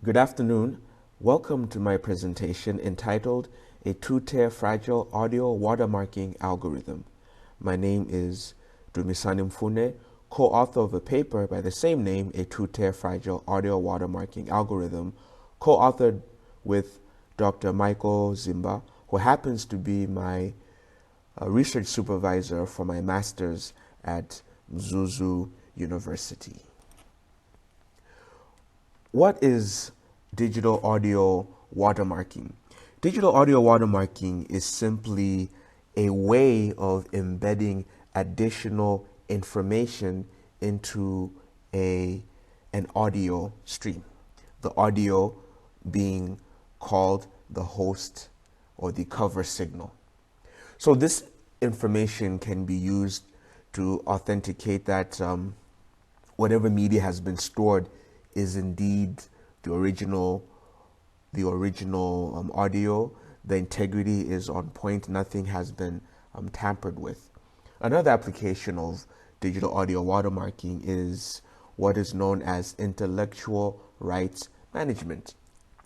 Good afternoon. Welcome to my presentation entitled A Two-Tier Fragile Audio Watermarking Algorithm. My name is Dumisani Mfune, co-author of a paper by the same name, A Two-Tier Fragile Audio Watermarking Algorithm, co-authored with Dr. Michael Zimba, who happens to be my research supervisor for my master's at Mzuzu University. What is digital audio watermarking? Digital audio watermarking is simply a way of embedding additional information into an audio stream. The audio being called the host or the cover signal. So this information can be used to authenticate that whatever media has been stored is indeed the original audio. The integrity is on point. Nothing has been tampered with. Another application of digital audio watermarking is what is known as intellectual rights management.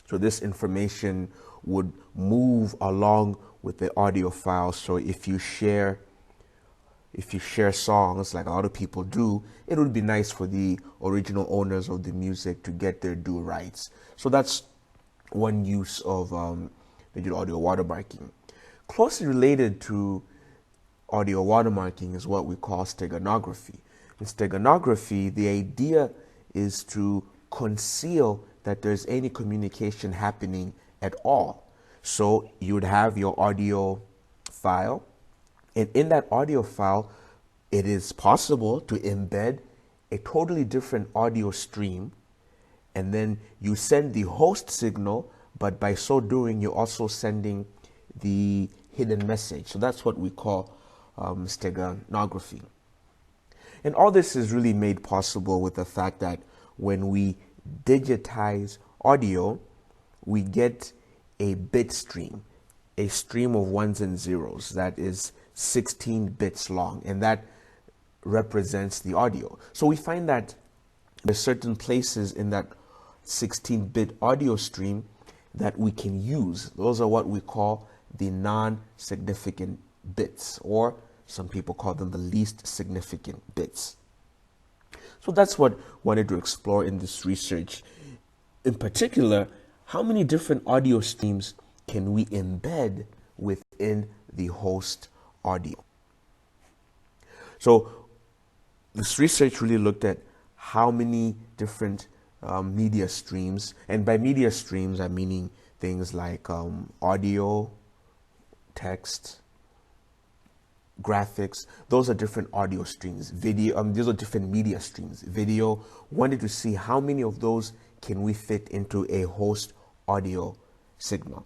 So this information would move along with the audio file. So if you share songs, like a lot of people do, it would be nice for the original owners of the music to get their due rights. So that's one use of digital audio watermarking. Closely related to audio watermarking is what we call steganography. In steganography, the idea is to conceal that there's any communication happening at all. So you would have your audio file, and in that audio file, it is possible to embed a totally different audio stream, and then you send the host signal, but by so doing, you're also sending the hidden message. So that's what we call steganography. And all this is really made possible with the fact that when we digitize audio, we get a bit stream, a stream of ones and zeros that is 16 bits long, and that represents the audio. So we find that there's certain places in that 16-bit audio stream that we can use. Those are what we call the non-significant bits, or some people call them the least significant bits. So that's what I wanted to explore in this research. In particular, how many different audio streams can we embed within the host audio? So this research really looked at how many different media streams, and by media streams I'm meaning things like audio, text, graphics. Those are different audio streams. Video, these are different media streams. Video, wanted to see how many of those can we fit into a host audio signal.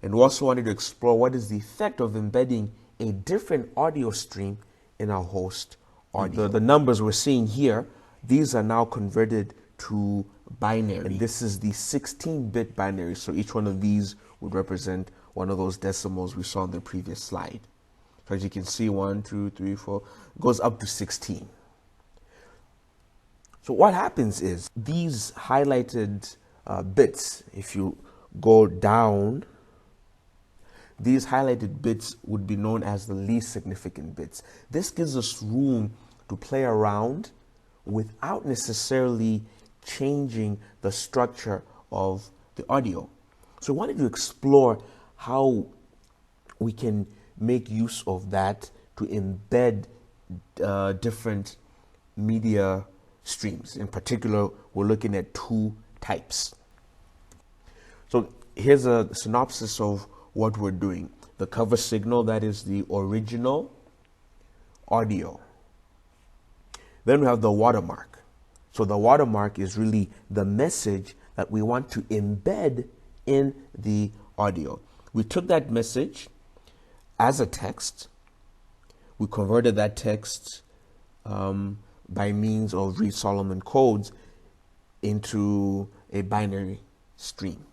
And we also wanted to explore what is the effect of embedding a different audio stream in our host audio. The numbers we're seeing here, these are now converted to binary. And this is the 16-bit binary. So each one of these would represent one of those decimals we saw on the previous slide. So as you can see, 1, 2, 3, 4, goes up to 16. So what happens is these highlighted bits, if you go down, these highlighted bits would be known as the least significant bits. This gives us room to play around without necessarily changing the structure of the audio. So I wanted to explore how we can make use of that to embed different media streams. In particular, we're looking at two types. So here's a synopsis of what we're doing. The cover signal, that is the original audio. Then we have the watermark. So the watermark is really the message that we want to embed in the audio. We took that message as a text. We converted that text by means of Reed-Solomon codes into a binary stream.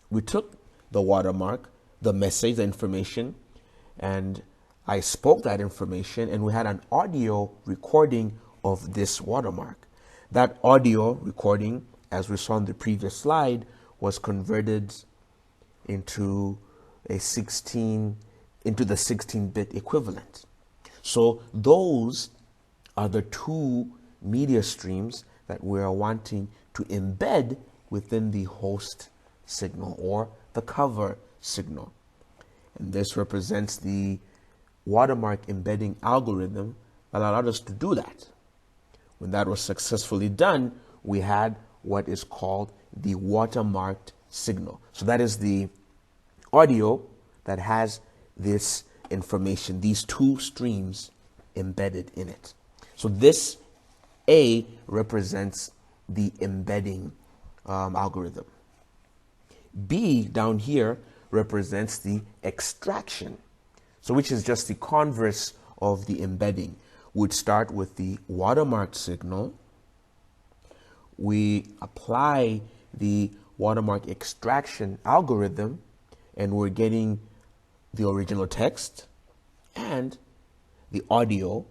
We took the watermark, the message, the information, and I spoke that information, and we had an audio recording of this watermark. That audio recording as we saw in the previous slide, was converted into the 16-bit equivalent. So those are the two media streams that we are wanting to embed within the host signal or the cover signal. And this represents the watermark embedding algorithm that allowed us to do that. When that was successfully done, we had what is called the watermarked signal. So that is the audio that has this information, these two streams embedded in it. So this A represents the embedding algorithm. B down here represents the extraction, so which is just the converse of the embedding. We'd start with the watermark signal. We apply the watermark extraction algorithm, and we're getting the original text and the audio,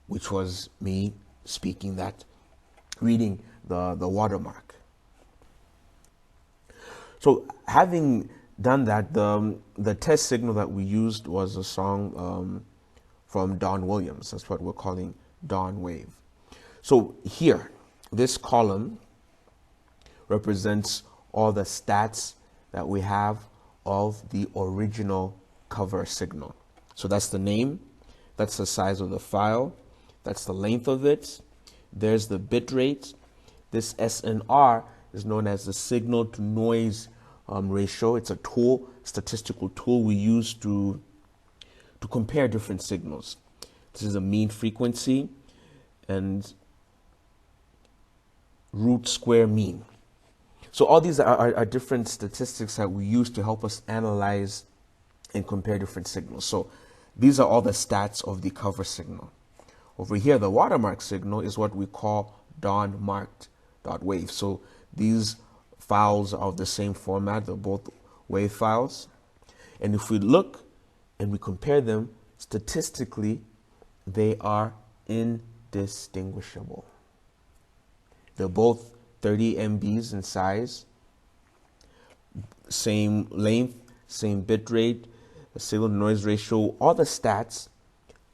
which was me speaking that, reading the watermark. So having done that, the test signal that we used was a song from Don Williams. That's what we're calling Dawn Wave. So here, this column represents all the stats that we have of the original cover signal. So that's the name, that's the size of the file, that's the length of it, there's the bit rate. This SNR is known as the signal to noise ratio. It's a tool, statistical tool we use to compare different signals. This is a mean frequency and root square mean. So all these are different statistics that we use to help us analyze and compare different signals. So these are all the stats of the cover signal. Over here, the watermark signal is what we call dawn-marked.wave. So these files are of the same format. They're both wave files. And if we look and we compare them statistically, they are indistinguishable. They're both 30 MBs in size, same length, same bit rate, signal to noise ratio. All the stats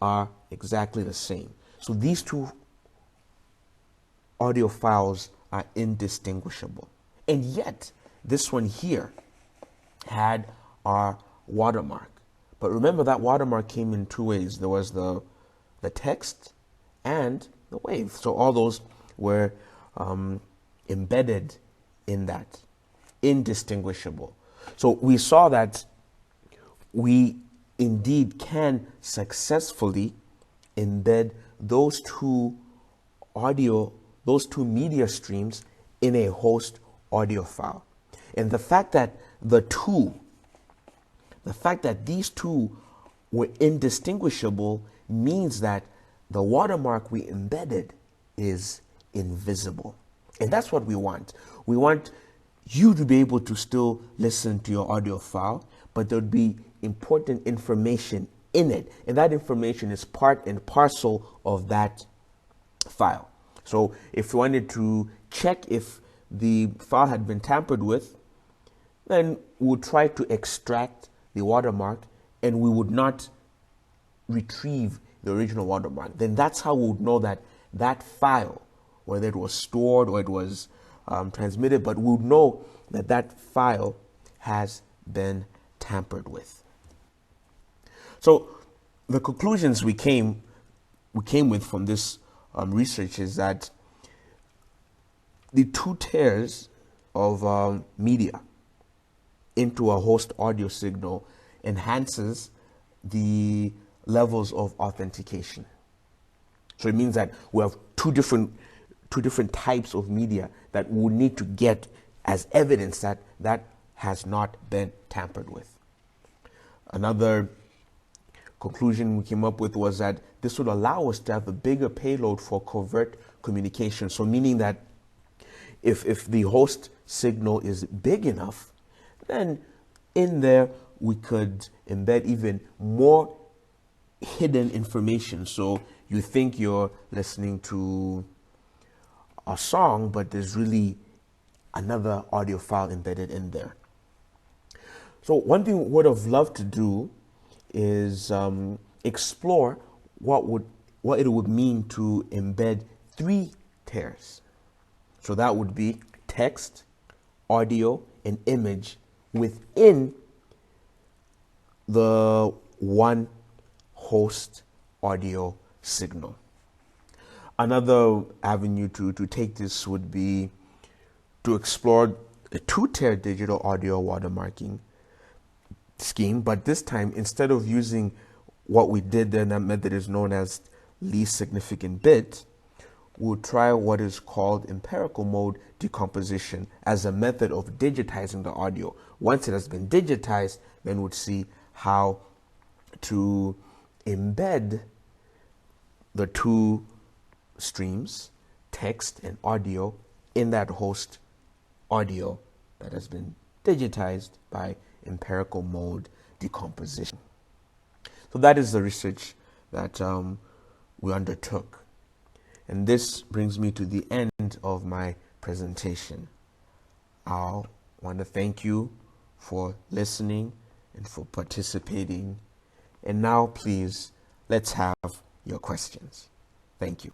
are exactly the same. So these two audio files are indistinguishable. And yet, this one here had our watermark. But remember, that watermark came in two ways. There was the text and the wave. So all those were embedded in that, indistinguishable. So we saw that we indeed can successfully embed those two media streams in a host audio file. And the fact that these two were indistinguishable means that the watermark we embedded is invisible. And that's what we want. We want you to be able to still listen to your audio file, but there would be important information in it. And that information is part and parcel of that file. So if you wanted to check if the file had been tampered with, then we would try to extract the watermark and we would not retrieve the original watermark. Then that's how we would know that that file, whether it was stored or it was transmitted, but we would know that that file has been tampered with. So the conclusions we came with from this research is that the two tiers of media into a host audio signal enhances the levels of authentication. So it means that we have two different types of media that we need to get as evidence that that has not been tampered with. Another conclusion we came up with was that this would allow us to have a bigger payload for covert communication. So meaning that if the host signal is big enough, then in there we could embed even more hidden information. So you think you're listening to a song, but there's really another audio file embedded in there. So one thing we would have loved to do is explore what it would mean to embed 3 tiers. So that would be text, audio, and image within the one host audio signal. Another avenue to take this would be to explore a 2-tier digital audio watermarking scheme, but this time, instead of using what we did then, that method is known as least significant bit, we'll try what is called empirical mode decomposition as a method of digitizing the audio. Once it has been digitized, then we'll see how to embed the 2 streams, text and audio, in that host audio that has been digitized by empirical mode decomposition. So that is the research that we undertook. And this brings me to the end of my presentation. I want to thank you for listening and for participating. And now, please, let's have your questions. Thank you.